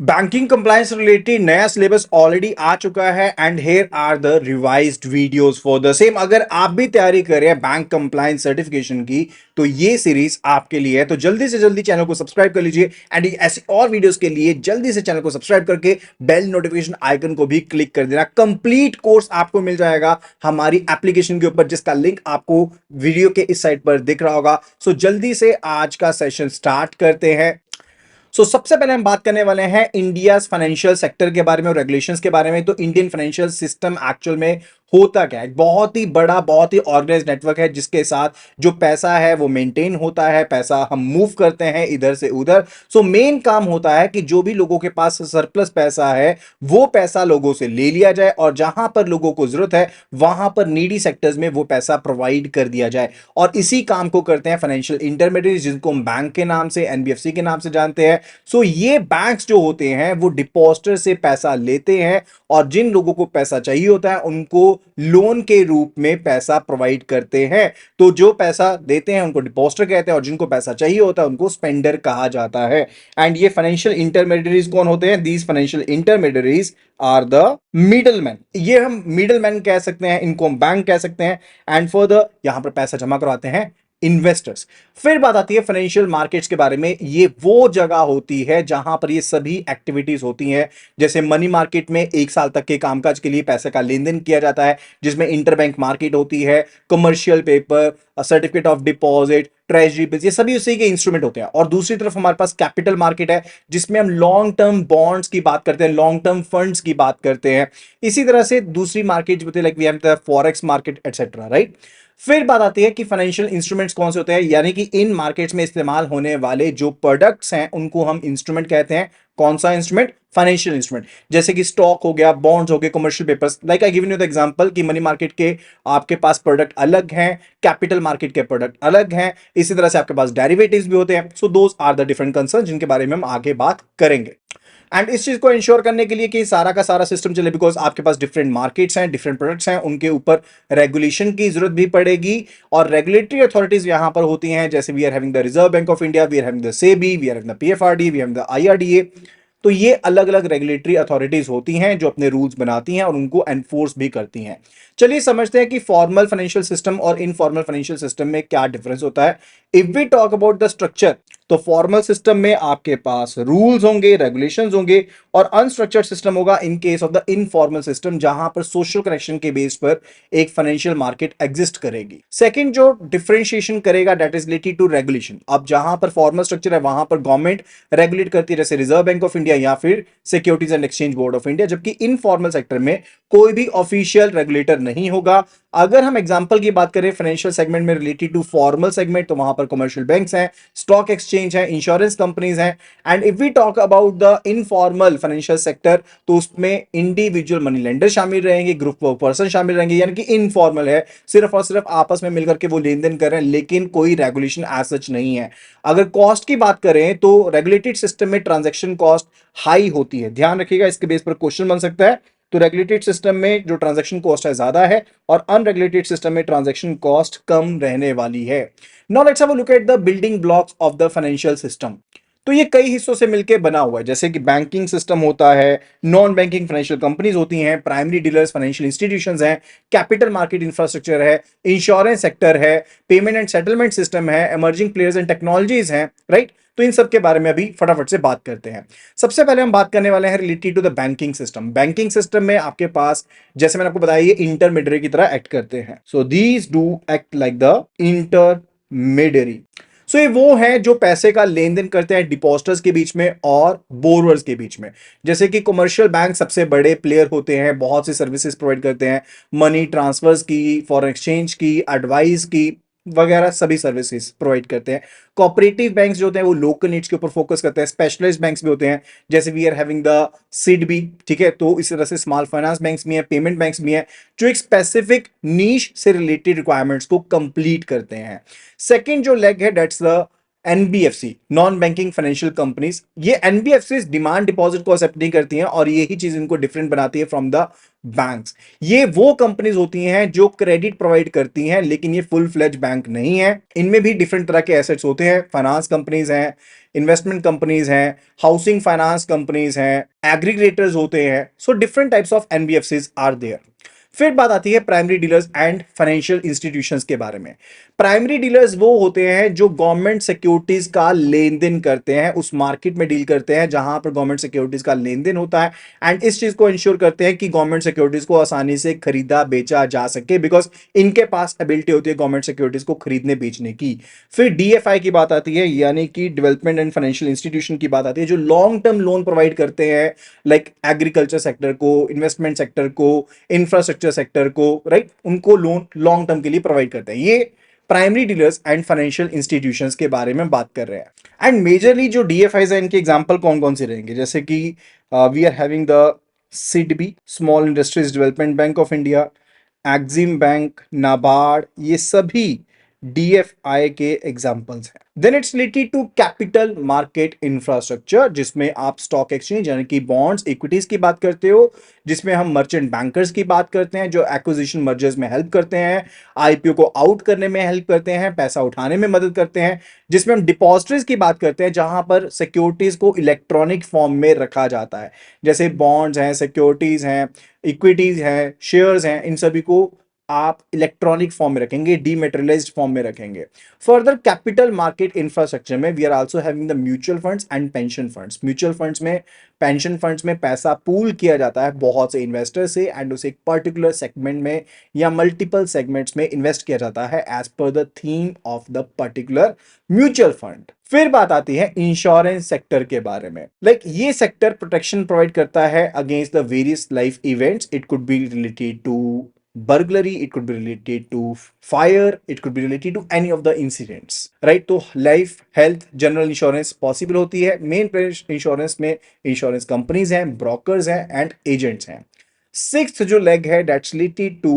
Banking compliance related नया syllabus already आ चुका है and here are the revised videos for the same. अगर आप भी तैयारी कर रहे हैं बैंक कंप्लायंस सर्टिफिकेशन की तो ये सीरीज आपके लिए है। तो जल्दी से जल्दी चैनल को सब्सक्राइब कर लीजिए एंड ऐसी और वीडियोस के लिए जल्दी से चैनल को सब्सक्राइब करके बेल नोटिफिकेशन आइकन को भी क्लिक कर देना। कंप्लीट कोर्स आपको मिल जाएगा हमारी एप्लीकेशन के ऊपर, जिसका लिंक आपको वीडियो के इस साइड पर दिख रहा होगा। सो जल्दी से आज का सेशन स्टार्ट करते हैं। सबसे पहले हम बात करने वाले हैं इंडिया फाइनेंशियल सेक्टर के बारे में और रेगुलेशंस के बारे में। तो इंडियन फाइनेंशियल सिस्टम एक्चुअल में होता क्या है? बहुत ही बड़ा, बहुत ही ऑर्गेनाइज नेटवर्क है जिसके साथ जो पैसा है वो मेंटेन होता है, पैसा हम मूव करते हैं इधर से उधर। मेन काम होता है कि जो भी लोगों के पास सरप्लस पैसा है वो पैसा लोगों से ले लिया जाए और जहां पर लोगों को जरूरत है वहां पर नीडी सेक्टर्स में वो पैसा प्रोवाइड कर दिया जाए। और इसी काम को करते हैं फाइनेंशियल इंटरमीडिएट, जिनको हम बैंक के नाम से, एनबीएफसी के नाम से जानते हैं। ये बैंक्स जो होते हैं वो डिपॉजिटर से पैसा लेते हैं और जिन लोगों को पैसा चाहिए होता है उनको लोन के रूप में पैसा प्रोवाइड करते हैं। तो जो पैसा देते हैं उनको डिपॉजिटर कहते हैं और जिनको पैसा चाहिए होता है उनको स्पेंडर कहा जाता है। एंड ये फाइनेंशियल इंटरमीडियरीज कौन होते हैं? These financial intermediaries are the middleman. ये हम मिडलमैन कह सकते हैं, इनको हम बैंक कह सकते हैं। एंड फर्दर यहां पर पैसा जमा करवाते हैं इन्वेस्टर्स। फिर बात आती है फाइनेंशियल मार्केट्स के बारे में। ये वो जगह होती है जहां पर ये सभी एक्टिविटीज होती हैं। जैसे मनी मार्केट में 1 साल तक के कामकाज के लिए पैसे का लेन देन किया जाता है, जिसमें इंटरबैंक मार्केट होती है, commercial paper, certificate of deposit, treasury bills, ये सभी उसी के इंस्ट्रूमेंट होते हैं। और दूसरी तरफ हमारे पास कैपिटल मार्केट है जिसमें हम लॉन्ग टर्म बॉन्ड्स की बात करते हैं, लॉन्ग टर्म फंड्स की बात करते हैं। इसी तरह से दूसरी मार्केट होती है like we have the forex market etcetera, right. फिर बात आती है कि फाइनेंशियल इंस्ट्रूमेंट्स कौन से होते हैं, यानी कि इन मार्केट्स में इस्तेमाल होने वाले जो प्रोडक्ट्स हैं उनको हम इंस्ट्रूमेंट कहते हैं। कौन सा इंस्ट्रूमेंट? Financial instrument. जैसे कि स्टॉक हो गया, बॉन्ड्स हो गए, commercial papers. Like I given you the example कि मनी मार्केट के आपके पास प्रोडक्ट अलग हैं, कैपिटल मार्केट के प्रोडक्ट अलग हैं, इसी तरह से आपके पास डेरिवेटिव्स भी होते हैं। So those are the different concern जिनके बारे में हम आगे बात करेंगे। एंड इस चीज को इंश्योर करने के लिए कि सारा का सारा सिस्टम चले, बिकॉज आपके पास डिफरेंट मार्केट्स हैं, डिफरेंट प्रोडक्ट्स हैं, उनके ऊपर रेगुलेशन की जरूरत भी पड़ेगी। और रेगुलेटरी अथॉरिटीज यहां पर होती हैं, जैसे we are having the Reserve Bank of India, we are having the SEBI, we are having the PFRD, we having the IRDA. तो ये अलग अलग रेगुलेटरी अथॉरिटीज होती हैं जो अपने रूल्स बनाती हैं और उनको एनफोर्स भी करती हैं। चलिए समझते हैं कि फॉर्मल फाइनेंशियल सिस्टम और इनफॉर्मल फाइनेंशियल सिस्टम में क्या डिफरेंस होता है। If we talk about the structure, तो फॉर्मल सिस्टम में आपके पास रूल्स होंगे, रेगुलेशंस होंगे, और अनस्ट्रक्चर्ड सिस्टम होगा in case of the informal system, जहां पर सोशल कनेक्शन के बेस पर एक फाइनेंशियल मार्केट एग्जिस्ट करेगी। सेकंड जो डिफरेंशिएशन करेगा that is related to regulation. अब जहां पर फॉर्मल स्ट्रक्चर है वहां पर गवर्नमेंट रेगुलेट करती है, जैसे रिजर्व बैंक ऑफ इंडिया या फिर securities and exchange board of India, जबकि इनफॉर्मल सेक्टर में कोई भी ऑफिशियल रेगुलेटर नहीं होगा। अगर हम एग्जांपल की बात करें फाइनेंशियल सेगमेंट में रिलेटेड टू फॉर्मल सेगमेंट, तो वहां पर कमर्शियल बैंक्स हैं, स्टॉक एक्सचेंज है, इंश्योरेंस कंपनीज हैं। And if we talk about the informal financial sector, तो उसमें इंडिविजुअल मनी लेंडर शामिल रहेंगे, ग्रुप ऑफ पर्सन शामिल रहेंगे, यानी कि इनफॉर्मल है, सिर्फ और सिर्फ आपस में मिलकर के वो लेन देन कर रहे हैं, लेकिन कोई रेगुलेशन एज सच नहीं है। अगर कॉस्ट की बात करें तो रेगुलेटेड सिस्टम में ट्रांजेक्शन कॉस्ट हाई होती है, ध्यान रखिएगा, इसके बेस पर क्वेश्चन बन सकता है। तो रेगुलेटेड सिस्टम में जो ट्रांजैक्शन कॉस्ट है ज्यादा है और अनरेगुलेटेड सिस्टम में ट्रांजैक्शन कॉस्ट कम रहने वाली है। Now let's have a look at the building blocks of the financial system. तो ये कई हिस्सों से मिलकर बना हुआ है, जैसे कि बैंकिंग सिस्टम होता है, नॉन बैंकिंग फाइनेंशियल कंपनीज होती हैं, प्राइमरी डीलर्स फाइनेंशियल इंस्टीट्यूशंस हैं, कैपिटल मार्केट इंफ्रास्ट्रक्चर है, इंश्योरेंस सेक्टर है, पेमेंट एंड सेटलमेंट सिस्टम है, इमर्जिंग प्लेयर्स एंड टेक्नोलॉजीज हैं, राइट। तो इन सब के बारे में अभी फटाफट से बात करते हैं। सबसे पहले हम बात करने वाले हैं related to the banking system. Banking system में आपके पास, जैसे मैंने आपको बताया, ये इंटरमीडियरी की तरह एक्ट करते हैं। So these do act like the intermediary. ये वो है जो पैसे का लेन देन करते हैं डिपॉजिटर्स के बीच में और बोरोअर्स के बीच में। जैसे कि कमर्शियल बैंक सबसे बड़े प्लेयर होते हैं, बहुत सी सर्विसेज प्रोवाइड करते हैं, मनी ट्रांसफर्स की, फॉरेन एक्सचेंज की, एडवाइस की वगैरह सभी सर्विसेज प्रोवाइड करते हैं। कोऑपरेटिव बैंक्स जो होते हैं वो लोकल नीड्स के ऊपर फोकस करते हैं। स्पेशलाइज्ड बैंक्स भी होते हैं, जैसे we are having the SIDBI, ठीक है। तो इसी तरह से स्मॉल फाइनेंस बैंक्स भी हैं, पेमेंट बैंक्स भी हैं, जो एक स्पेसिफिक नीश से रिलेटेड रिक्वायरमेंट्स को कंप्लीट करते हैं। सेकंड जो लेग है that's the NBFC, non banking financial companies, ये एनबीएफसी डिमांड डिपॉजिट को एक्सेप्ट नहीं करती हैं और यही चीज इनको डिफरेंट बनाती है फ्रॉम द बैंक्स। ये वो कंपनीज होती हैं जो क्रेडिट प्रोवाइड करती हैं, लेकिन ये फुल फ्लेज बैंक नहीं है। इनमें भी डिफरेंट तरह के एसेट्स होते हैं, फाइनेंस कंपनीज हैं, इन्वेस्टमेंट कंपनीज हैं, हाउसिंग फाइनेंस कंपनीज हैं, एग्रीगेटर्स होते हैं। So different types of NBFCs are there. फिर बात आती है primary dealers and financial institutions के बारे में। प्राइमरी डीलर्स वो होते हैं जो गवर्नमेंट सिक्योरिटीज का लेन देन करते हैं, उस मार्केट में डील करते हैं जहां पर गवर्नमेंट सिक्योरिटीज का लेन देन होता है, एंड इस चीज को इंश्योर करते हैं कि गवर्नमेंट सिक्योरिटीज को आसानी से खरीदा बेचा जा सके, बिकॉज इनके पास एबिलिटी होती है गवर्नमेंट सिक्योरिटीज को खरीदने बेचने की। फिर डीएफआई की बात आती है, यानी कि डेवलपमेंट एंड फाइनेंशियल इंस्टीट्यूशन की बात आती है, जो लॉन्ग टर्म लोन प्रोवाइड करते हैं, लाइक एग्रीकल्चर सेक्टर को, इन्वेस्टमेंट सेक्टर को, इंफ्रास्ट्रक्चर सेक्टर को, राइट, उनको लोन लॉन्ग टर्म के लिए प्रोवाइड करते हैं। ये primary dealers and financial institutions के बारे में बात कर रहे हैं। एंड मेजरली जो डीएफआईज है, इनके एग्जांपल कौन कौन से रहेंगे, जैसे कि we are having the SIDBI, small industries development bank of India, Exim bank, NABARD, ये सभी डीएफआई के एग्जांपल्स हैं। Then it's related to capital market infrastructure, जिसमें आप स्टॉक एक्सचेंज यानी कि बॉन्ड्स, इक्विटीज की बात करते हो, जिसमें हम मर्चेंट बैंकर्स की बात करते हैं जो एक्विजिशन मर्जर्स में हेल्प करते हैं, आईपीओ को आउट करने में हेल्प करते हैं, पैसा उठाने में मदद करते हैं, जिसमें हम डिपॉजिटरीज की बात करते हैं जहां पर सिक्योरिटीज को इलेक्ट्रॉनिक फॉर्म में रखा जाता है, जैसे बॉन्ड्स हैं, सिक्योरिटीज हैं, इक्विटीज हैं, शेयर्स हैं, इन सभी को आप इलेक्ट्रॉनिक फॉर्म में रखेंगे, डीमेटेरियलाइज्ड फॉर्म में रखेंगे। फर्दर कैपिटल मार्केट इंफ्रास्ट्रक्चर में we are also having the mutual funds and pension funds. Mutual funds में, पेंशन फंड्स में पैसा पूल किया जाता है बहुत से इन्वेस्टर से, एंड उसे एक पर्टिकुलर सेगमेंट में या मल्टीपल सेगमेंट्स में इन्वेस्ट किया जाता है as per the theme of the particular mutual fund. फिर बात आती है इंश्योरेंस सेक्टर के बारे में। ये सेक्टर प्रोटेक्शन प्रोवाइड करता है against the various life events. It could be related to burglary, it could be related to fire, it could be related to any of the incidents, right? तो life, health, general insurance possible होती है। Main insurance में insurance companies हैं, brokers हैं and agents हैं। Sixth जो leg है, that's related to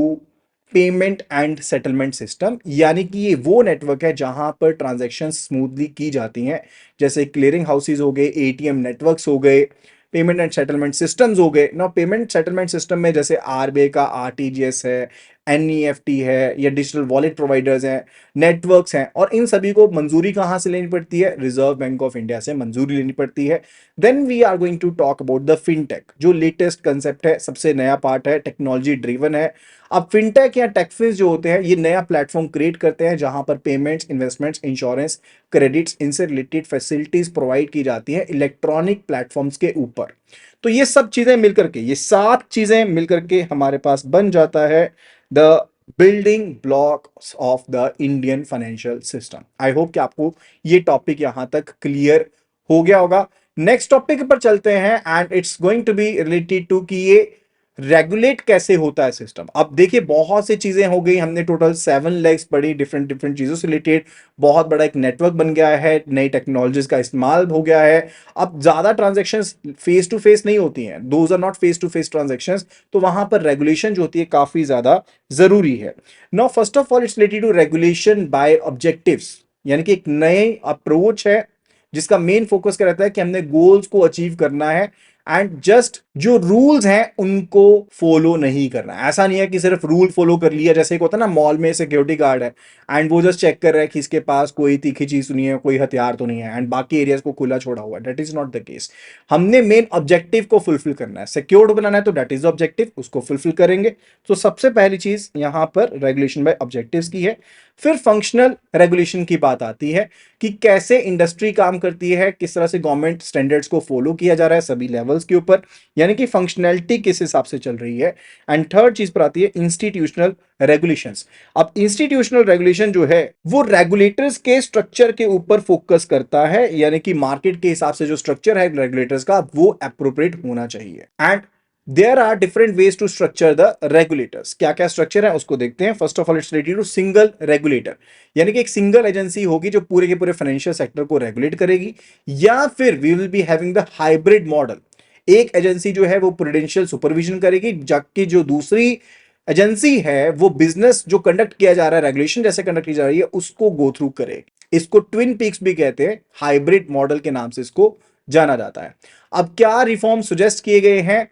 payment and settlement system, यानी कि ये वो नेटवर्क है जहां पर ट्रांजैक्शन स्मूथली की जाती हैं, जैसे क्लियरिंग हाउसेज हो गए, एटीएम नेटवर्क्स हो गए, पेमेंट एंड सेटलमेंट सिस्टम्स हो गए ना। पेमेंट सेटलमेंट सिस्टम में जैसे आरबीआई का आरटीजीएस है, एनईएफटी है, या डिजिटल वॉलेट प्रोवाइडर्स हैं, नेटवर्क्स हैं, और इन सभी को मंजूरी कहां से लेनी पड़ती है? रिजर्व बैंक ऑफ इंडिया से मंजूरी लेनी पड़ती है। Then we are going to talk about the fintech, जो लेटेस्ट कंसेप्ट है, सबसे नया पार्ट है, टेक्नोलॉजी ड्रिवन है। अब फिनटेक या टेकफिस जो होते हैं, ये नया प्लेटफॉर्म क्रिएट करते हैं जहां पर पेमेंट्स, इन्वेस्टमेंट्स, इंश्योरेंस, क्रेडिट्स, इनसे रिलेटेड फैसिलिटीज प्रोवाइड की जाती हैं इलेक्ट्रॉनिक प्लेटफॉर्म्स के ऊपर। तो ये सब चीजें मिलकर के, ये 7 चीजें मिलकर के हमारे पास बन जाता है the building blocks of the Indian financial system. I hope कि आपको ये टॉपिक यहां तक क्लियर हो गया होगा। नेक्स्ट टॉपिक पर चलते हैं, and it's going to be related to कि ये रेगुलेट कैसे होता है सिस्टम। अब देखिए, बहुत सी चीजें हो गई, हमने टोटल 7 लेग्स पढ़ी डिफरेंट डिफरेंट चीजों से रिलेटेड, बहुत बड़ा एक नेटवर्क बन गया है, नई टेक्नोलॉजीज का इस्तेमाल हो गया है। अब ज्यादा ट्रांजेक्शन्स फेस टू फेस नहीं होती हैं, those are not face to face transactions, तो वहां पर रेगुलेशन जो होती है काफी ज्यादा जरूरी है। Now first of all it's related to regulation by objectives, यानी कि एक नए अप्रोच है जिसका मेन फोकस क्या रहता है कि हमने गोल्स को अचीव करना है, एंड जस्ट जो रूल्स हैं उनको फॉलो नहीं करना। ऐसा नहीं है कि सिर्फ रूल फॉलो कर लिया, जैसे एक होता है ना, मॉल में सिक्योरिटी गार्ड है एंड वो जस्ट चेक कर रहा है कि इसके पास कोई तीखी चीज तो नहीं है, कोई हथियार तो नहीं है, एंड बाकी एरियाज को खुला छोड़ा हुआ है। That is not the case. हमने मेन ऑब्जेक्टिव को फुलफिल करना है, सिक्योर्ड बनाना है, तो दैट इज ऑब्जेक्टिव, उसको फुलफिल करेंगे। तो सबसे पहली चीज यहां पर रेगुलेशन बाय ऑब्जेक्टिव्स की है। फिर फंक्शनल रेगुलेशन की बात आती है कि कैसे इंडस्ट्री काम करती है, किस तरह से गवर्नमेंट स्टैंडर्ड्स को फॉलो किया जा रहा है सभी लेवल्स के ऊपर, यानी कि फंक्शनैलिटी किस हिसाब से चल रही है। एंड थर्ड चीज पर आती है इंस्टीट्यूशनल रेगुलेशंस। अब इंस्टीट्यूशनल रेगुलेशन जो है वो रेगुलेटर्स के स्ट्रक्चर के ऊपर फोकस करता है, यानी कि मार्केट के हिसाब से जो स्ट्रक्चर है रेगुलेटर्स का वो अप्रोप्रिएट होना चाहिए। And there are different ways to structure the regulators. क्या क्या स्ट्रक्चर है उसको देखते हैं। First of all it's related to single regulator, यानी कि एक सिंगल एजेंसी होगी जो पूरे के पूरे फाइनेंशियल सेक्टर को रेगुलेट करेगी, या फिर we will be having the hybrid model. एक एजेंसी जो है वो प्रूडेंशियल सुपरविजन करेगी, जबकि जो दूसरी एजेंसी है वो बिजनेस जो कंडक्ट किया जा रहा है, रेगुलेशन जैसे कंडक्ट की जा रही है, उसको गो थ्रू करेगी। इसको ट्विन पीक्स भी कहते हैं, हाइब्रिड मॉडल के नाम से इसको जाना जाता है। अब क्या रिफॉर्म सुजेस्ट किए गए हैं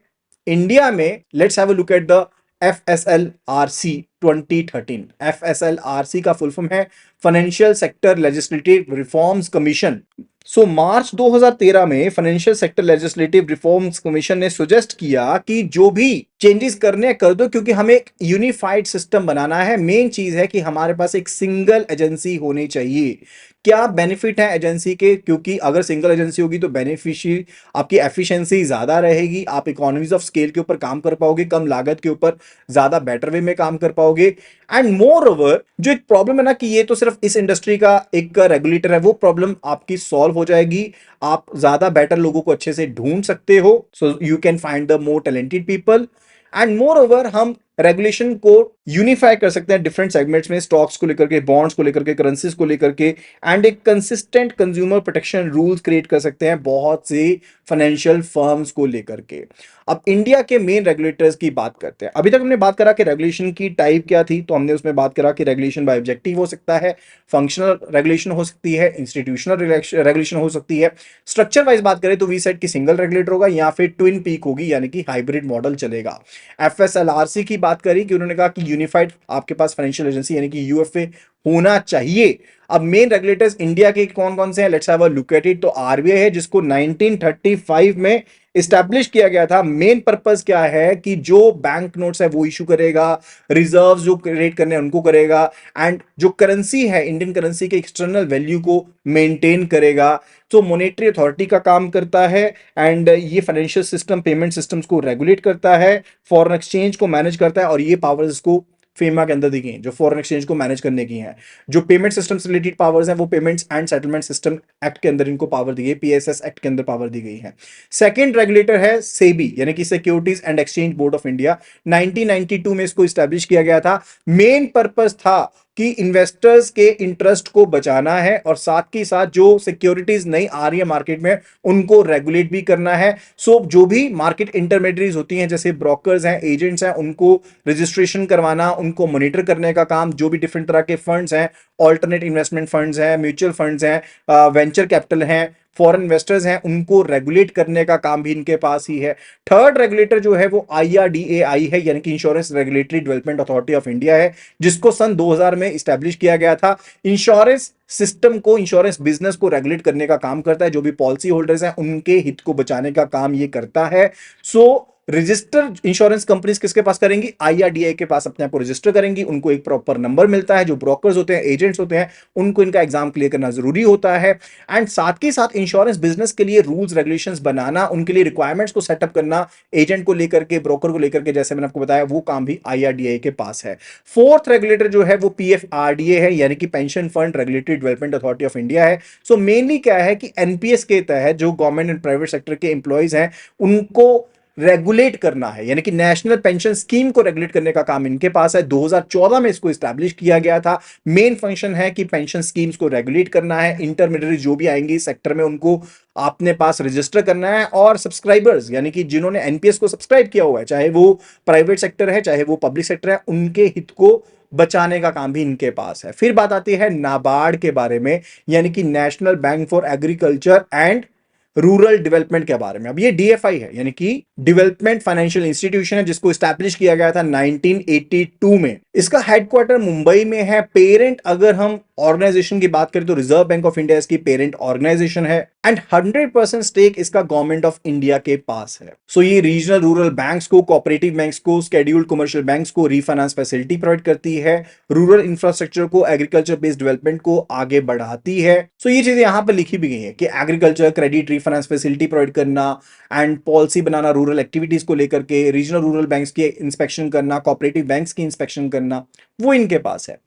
इंडिया में? Let's have a look at the FSLRC 2013। FSLRC का फुल फॉर्म है financial sector legislative reforms commission. So March 2013 में financial sector legislative reforms commission ने सुजेस्ट किया कि जो भी चेंजेस करने हैं कर दो, क्योंकि हमें एक यूनिफाइड सिस्टम बनाना है। मेन चीज है कि हमारे पास एक सिंगल एजेंसी होनी चाहिए। क्या बेनिफिट है एजेंसी के? क्योंकि अगर सिंगल एजेंसी होगी तो बेनिफिशियरी आपकी एफिशिएंसी ज्यादा रहेगी, आप इकोनॉमीज ऑफ स्केल के ऊपर काम कर पाओगे, कम लागत के ऊपर ज्यादा बेटर वे में काम कर पाओगे। एंड मोर ओवर जो एक प्रॉब्लम है ना कि ये तो सिर्फ इस इंडस्ट्री का एक रेगुलेटर है, वो प्रॉब्लम आपकी सॉल्व हो जाएगी। आप ज्यादा बेटर लोगों को अच्छे से ढूंढ सकते हो, so you can find the more talented people. And more over हम रेगुलेशन को यूनिफाई कर सकते हैं डिफरेंट सेगमेंट्स में, स्टॉक्स को लेकर के, बॉन्ड्स को लेकर के, करेंसीज को लेकर के, एंड एक consistent consumer protection rules create कर सकते हैं बहुत से फाइनेंशियल फर्म्स को लेकर के। अब इंडिया के मेन रेगुलेटर्स की बात करते हैं। अभी तक हमने बात करा कि रेगुलेशन की टाइप क्या थी, तो हमने उसमें बात करा कि रेगुलेशन बाय ऑब्जेक्टिव हो सकता है, फंक्शनल रेगुलेशन हो सकती है, इंस्टीट्यूशनल रेगुलेशन हो सकती है। स्ट्रक्चर वाइज बात करें तो वी सेट की सिंगल रेगुलेटर होगा या फिर ट्विन पीक होगी, यानी कि हाइब्रिड मॉडल चलेगा। FSLRC की बात करी कि उन्होंने कहा कि यूनिफाइड आपके पास फाइनेंशियल एजेंसी यानी कि यूएफए होना चाहिए। अब मेन रेगुलेटर्स इंडिया के कौन कौन से हैं? Let's have a look at it. तो आरबीआई है, जिसको 1935 में इस्टेब्लिश किया गया था। मेन पर्पस क्या है कि जो बैंक नोट्स है वो इशू करेगा, रिजर्व जो क्रिएट करने हैं उनको करेगा, एंड जो करेंसी है इंडियन करेंसी के एक्सटर्नल वैल्यू को मेंटेन करेगा। तो मॉनेटरी अथॉरिटी का काम करता है, एंड ये फाइनेंशियल सिस्टम, पेमेंट सिस्टम्स को रेगुलेट करता है, फॉरेन एक्सचेंज को मैनेज करता है, और ये पावर्स को फेमा के अंदर दी गई हैं जो फॉरेन एक्सचेंज को मैनेज करने की हैं। जो पेमेंट सिस्टम से रिलेटेड पावर्स हैं वो payments and settlement system act के अंदर इनको पावर दी गई, PSS एक्ट के अंदर पावर दी गई है। सेकंड रेगुलेटर है सेबी, यानी कि securities and exchange board of India. 1992 में इसको स्टैब्लिश किया गया था। मेन पर्पस था कि इन्वेस्टर्स के इंटरेस्ट को बचाना है, और साथ के साथ जो सिक्योरिटीज नई आ रही है मार्केट में उनको रेगुलेट भी करना है। सो जो भी मार्केट इंटरमीडिएटरीज होती हैं, जैसे ब्रोकर्स हैं, एजेंट्स हैं, उनको रजिस्ट्रेशन करवाना, उनको मॉनिटर करने का काम, जो भी डिफरेंट तरह के फंड्स हैं, ऑल्टरनेट इन्वेस्टमेंट फंड्स हैं, म्यूचुअल फंड्स हैं, वेंचर कैपिटल हैं, फॉरेन इन्वेस्टर्स हैं, उनको रेगुलेट करने का काम भी इनके पास ही है। थर्ड रेगुलेटर जो है वो IRDAI है, यानी कि insurance regulatory development authority of India है, जिसको सन 2000 में स्टैब्लिश किया गया था। इंश्योरेंस सिस्टम को, इंश्योरेंस बिजनेस को रेगुलेट करने का काम करता है। जो भी पॉलिसी होल्डर्स हैं उनके हित को बचाने का काम ये करता है। सो रजिस्टर इंश्योरेंस कंपनीज किसके पास करेंगी? IRDAI के पास अपने आप को रजिस्टर करेंगी। उनको एक प्रॉपर नंबर मिलता है। जो ब्रोकर्स होते हैं, एजेंट्स होते हैं, उनको इनका एग्जाम क्लियर करना जरूरी होता है। एंड साथ के साथ इंश्योरेंस बिजनेस के लिए रूल्स रेगुलेशंस बनाना, उनके लिए रिक्वायरमेंट्स को सेटअप करना, एजेंट को लेकर के, ब्रोकर को लेकर के, जैसे मैंने आपको बताया, वो काम भी IRDAI के पास है। फोर्थ रेगुलेटर जो है वो PFRDA है, यानी कि pension fund regulatory development authority of India है। सो मेनली क्या है कि NPS के तहत जो गवर्नमेंट एंड प्राइवेट सेक्टर के एम्प्लॉयज हैं उनको रेगुलेट करना है, यानी कि नेशनल पेंशन स्कीम को रेगुलेट करने का काम इनके पास है। 2014 में इसको स्टैब्लिश किया गया था। मेन फंक्शन है कि पेंशन स्कीम्स को रेगुलेट करना है, इंटरमीडिएट जो भी आएंगे इस सेक्टर में उनको अपने पास रजिस्टर करना है, और सब्सक्राइबर्स यानी कि जिन्होंने एनपीएस को सब्सक्राइब किया हुआ है, चाहे वो प्राइवेट सेक्टर है चाहे वो पब्लिक सेक्टर है, उनके हित को बचाने का काम भी इनके पास है। फिर बात आती है नाबार्ड के बारे में, यानी कि national bank for agriculture and rural development के बारे में। अब ये DFI है, यानी कि डेवलपमेंट फाइनेंशियल इंस्टीट्यूशन है, जिसको स्टैब्लिश किया गया था 1982 में। इसका हेडक्वार्टर मुंबई में है। पेरेंट अगर हम ऑर्गेनाइजेशन की बात करें तो रिजर्व बैंक ऑफ इंडिया इसकी पेरेंट ऑर्गेनाइजेशन है, एंड 100% स्टेक इसका गवर्नमेंट ऑफ इंडिया के पास है। सो ये रीजनल रूरल बैंक्स को, कोऑपरेटिव बैंक्स को, शेड्यूल्ड कमर्शियल बैंक्स को रीफाइनेंस फैसिलिटी प्रोवाइड करती है, रूरल इंफ्रास्ट्रक्चर को, एग्रीकल्चर बेस्ड डेवलपमेंट को आगे बढ़ाती है। सो ये चीजें यहां पर लिखी भी गई है कि agriculture credit finance facility provide करना, एंड पॉलिसी बनाना रूरल एक्टिविटीज को लेकर के, रीजनल रूरल बैंक्स की इंस्पेक्शन करना, कोऑपरेटिव बैंक्स की इंस्पेक्शन करना, वो इनके पास है।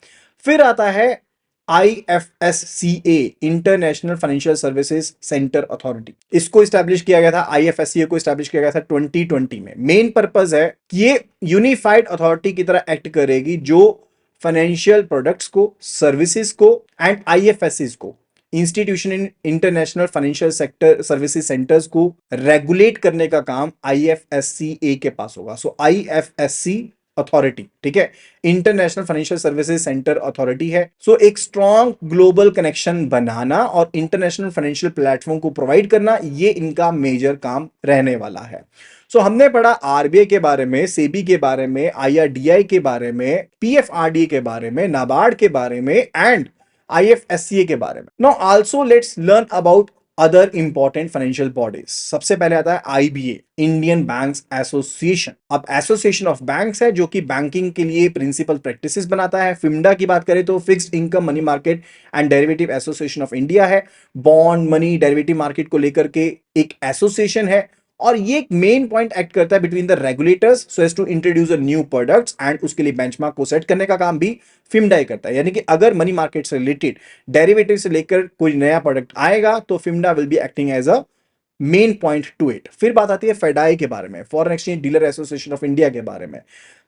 फिर आता है IFSCA, international financial services centre authority. इसको स्टैब्लिश किया गया था, IFSCA को स्टैब्लिश किया गया था 2020 में। मेन पर्पस है कि ये यूनिफाइड अथॉरिटी की तरह एक्ट करेगी, जो फाइनेंशियल प्रोडक्ट्स को, सर्विसेज को, एंड IFSCs को, institution in international financial sector services centres को रेगुलेट करने का काम IFSCA के पास होगा। सो IFSC अथॉरिटी, ठीक है, international financial services centre authority है। सो एक स्ट्रॉन्ग ग्लोबल कनेक्शन बनाना और इंटरनेशनल फाइनेंशियल प्लेटफॉर्म को प्रोवाइड करना, ये इनका मेजर काम रहने वाला है। सो हमने पढ़ा आरबीआई के बारे में, सेबी के बारे में, आईआरडीआई के बारे में, पीएफआरडी के बारे में, नाबार्ड के बारे में एंड आईएफएससीए के बारे में। Now also let's learn about other important financial bodies. सबसे पहले आता है आईबीए, इंडियन बैंक्स एसोसिएशन। अब एसोसिएशन ऑफ बैंक्स है जो कि बैंकिंग के लिए प्रिंसिपल प्रैक्टिसेस बनाता है। फिम्डा की बात करें तो fixed income money market and derivative association of India है। बॉन्ड मनी डेरिवेटिव मार्केट को लेकर के एक एसोसिएशन है और ये एक मेन पॉइंट एक्ट करता है between the regulators so as to introduce a new products and उसके लिए बेंचमार्क को सेट करने का काम भी फिम्डा ही करता है। यानी कि अगर मनी मार्केट से रिलेटेड डेरिवेटिव से लेकर कोई नया प्रोडक्ट आएगा तो FIMMDA will be acting as a main point to it. फिर बात आती है फेडाई के बारे में, foreign exchange dealer association of India के बारे में।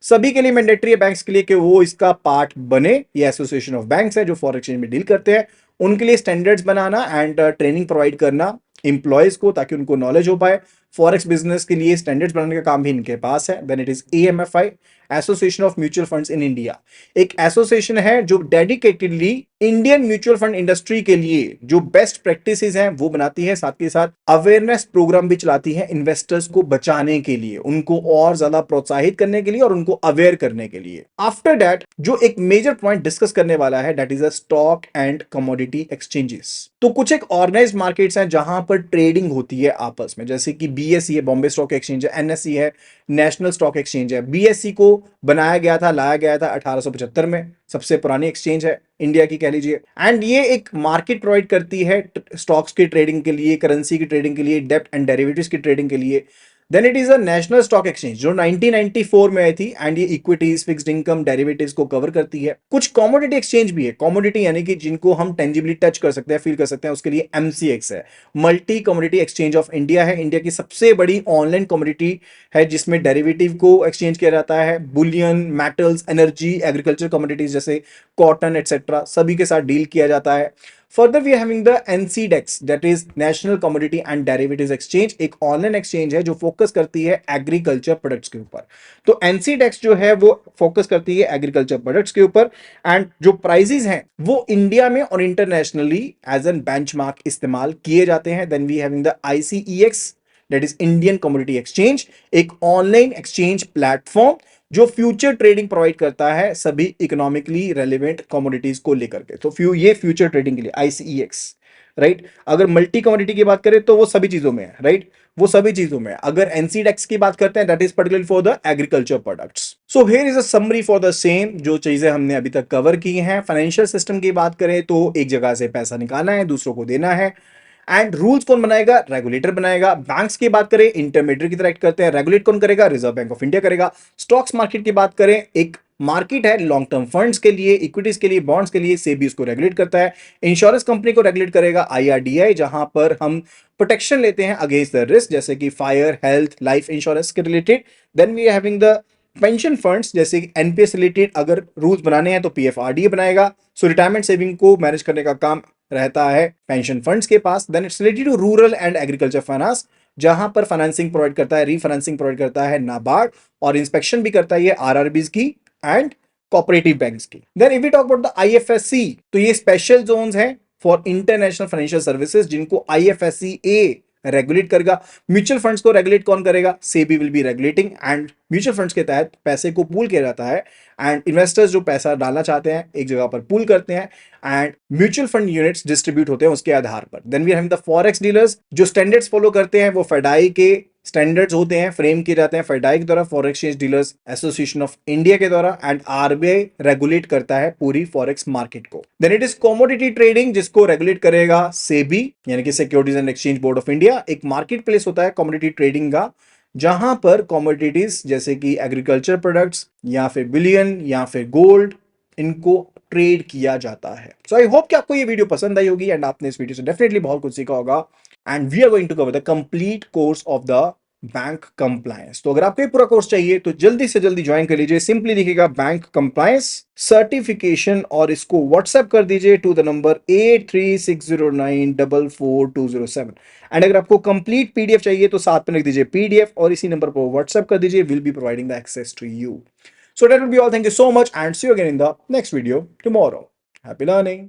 सभी के लिए मैंडेटरी है बैंक्स के लिए कि वो इसका पार्ट बने। ये एसोसिएशन ऑफ बैंक्स है जो फॉरेन एक्सचेंज में डील करते हैं, उनके लिए standards banana and training provide करना इंप्लॉयज को ताकि उनको नॉलेज हो पाए। फॉरेक्स बिजनेस के लिए स्टैंडर्ड्स बनाने का काम भी इनके पास है। Then it is AMFI, association of mutual funds in India. एक एसोसिएशन है जो dedicatedly Indian mutual fund industry के लिए जो बेस्ट प्रैक्टिसेस हैं वो बनाती है, साथ के साथ अवेयरनेस प्रोग्राम भी चलाती है इन्वेस्टर्स को बचाने के लिए, उनको और ज्यादा प्रोत्साहित करने के लिए और उनको अवेयर करने के लिए। आफ्टर दैट जो एक मेजर पॉइंट डिस्कस करने वाला है that is a stock and commodity exchanges. तो कुछ एक ऑर्गेनाइज्ड मार्केट्स हैं जहां पर ट्रेडिंग होती है आपस में, जैसे कि बीएसई है, बॉम्बे स्टॉक एक्सचेंज है, एनएसई है, नेशनल स्टॉक एक्सचेंज है। बीएसई को बनाया गया था, लाया गया था 1875 में, सबसे पुरानी एक्सचेंज है इंडिया की कह लीजिए। एंड ये एक मार्केट प्रोवाइड करती है स्टॉक्स की ट्रेडिंग के लिए, करेंसी की ट्रेडिंग के लिए, डेप्ट एंड डेरिवेटिव्स की ट्रेडिंग के लिए। Then it is a national stock exchange जो 1994 में आई थी एंड ये इक्विटीज, फिक्स्ड इनकम, डेरिवेटिव्स को कवर करती है। कुछ कमोडिटी एक्सचेंज भी है, कमोडिटी यानी कि जिनको हम टेंजिबली टच कर सकते हैं, फील कर सकते हैं, उसके लिए एमसीएक्स है, multi commodity exchange of India है। इंडिया की सबसे बड़ी ऑनलाइन कमोडिटी है जिसमें डेरिवेटिव को एक्सचेंज किया जाता है। Bullion, metals, energy, agriculture commodities जैसे कॉटन एटसेट्रा सभी के साथ डील किया जाता है। Further we are having the NCDEX that is national commodity and derivatives exchange, एक ऑनलाइन एक्सचेंज है जो फोकस करती है एग्रीकल्चर प्रोडक्ट्स के ऊपर। तो एनसीडेक्स जो है वो फोकस करती है एग्रीकल्चर प्रोडक्ट्स के ऊपर एंड जो प्राइजेस हैं वो इंडिया में और इंटरनेशनली एज एन बेंचमार्क इस्तेमाल किए जाते हैं। Then we having the ICEX that is Indian commodity exchange, एक ऑनलाइन एक्सचेंज प्लेटफॉर्म जो फ्यूचर ट्रेडिंग प्रोवाइड करता है सभी इकोनॉमिकली रेलिवेंट कमोडिटीज को लेकर के। तो ये फ्यूचर ट्रेडिंग के लिए आईसीईएक्स, राइट। अगर मल्टी कमोडिटी की बात करें तो वो सभी चीजों में है, राइट, वो सभी चीजों में। अगर एनसीडेक्स की बात करते हैं that is particularly for the agriculture products. So here is a summary for the same, जो चीजें हमने अभी तक कवर की हैं। फाइनेंशियल सिस्टम की बात करें तो एक जगह से पैसा निकालना है, दूसरों को देना है एंड रूल्स कौन बनाएगा? रेगुलेटर बनाएगा। बैंक्स की बात करें इंटरमीडिएट की तरह एक्ट करते हैं, रेगुलेट कौन करेगा? रिजर्व बैंक ऑफ इंडिया करेगा। स्टॉक्स मार्केट की बात करें, एक मार्केट है लॉन्ग टर्म फंड्स के लिए, इक्विटीज के लिए, बॉन्ड्स के लिए, सेबी उसको रेगुलेट करता है। इंश्योरेंस कंपनी को रेगुलेट करेगा आईआरडीआई, जहां पर हम प्रोटेक्शन लेते हैं अगेंस्ट द रिस्क जैसे कि फायर, हेल्थ, लाइफ इंश्योरेंस के related. Then we are having the pension funds जैसे कि एनपीएस रिलेटेड अगर रूल्स बनाने हैं तो पीएफआरडीए बनाएगा। सो रिटायरमेंट सेविंग को मैनेज करने का काम रहता है पेंशन फंड्स के पास। Then it's related to rural and agriculture finance, जहां पर फाइनेंसिंग प्रोवाइड करता है, रीफाइनेंसिंग प्रोवाइड करता है नाबार्ड और इंस्पेक्शन भी करता है ये आरआरबीज की एंड कोऑपरेटिव बैंक्स की। Then if we talk about the IFSC, तो ये स्पेशल जोन्स हैं फॉर इंटरनेशनल फाइनेंशियल सर्विसेज जिनको आईएफएससी ए रेगुलेट करेगा। म्यूचुअल फंड्स को रेगुलेट कौन करेगा? SEBI will be regulating and mutual funds के तहत पैसे को पूल किया जाता है एंड इन्वेस्टर्स जो पैसा डालना चाहते हैं एक जगह पर पूल करते हैं and mutual fund units distribute होते हैं उसके आधार पर। Then we have the forex dealers जो स्टैंडर्ड्स फॉलो करते हैं, वो फेडाई के स्टैंडर्ड्स होते हैं, फ्रेम किए जाते हैं फेडाई के द्वारा, foreign exchange dealers association of India के द्वारा एंड आरबीआई रेगुलेट करता है पूरी फॉरेक्स मार्केट को। Then it is commodity trading जिसको रेगुलेट करेगा सेबी यानी कि securities and exchange board of India. एक मार्केट प्लेस होता है कमोडिटी ट्रेडिंग का जहां पर कमोडिटीज जैसे कि एग्रीकल्चर प्रोडक्ट्स या फिर बिलियन या फिर गोल्ड इनको ट्रेड किया जाता है। सो आई होप कि आपको ये वीडियो पसंद आई होगी एंड आपने इस वीडियो से डेफिनेटली बहुत कुछ सीखा होगा and we are going to cover the complete course of the bank compliance. तो अगर आपको ये पूरा कोर्स चाहिए तो जल्दी से जल्दी ज्वाइन कर लीजिए। सिंपली लिखिएगा बैंक कंप्लायंस सर्टिफिकेशन और इसको व्हाट्सएप कर दीजिए टू द नंबर 8360944207। एंड अगर आपको कंप्लीट पीडीएफ चाहिए तो साथ में लिख दीजिए पीडीएफ और इसी नंबर पर व्हाट्सएप कर दीजिए। Will be providing the access to you. So that will be all. Thank you so much and see you again in the next video tomorrow. Happy learning.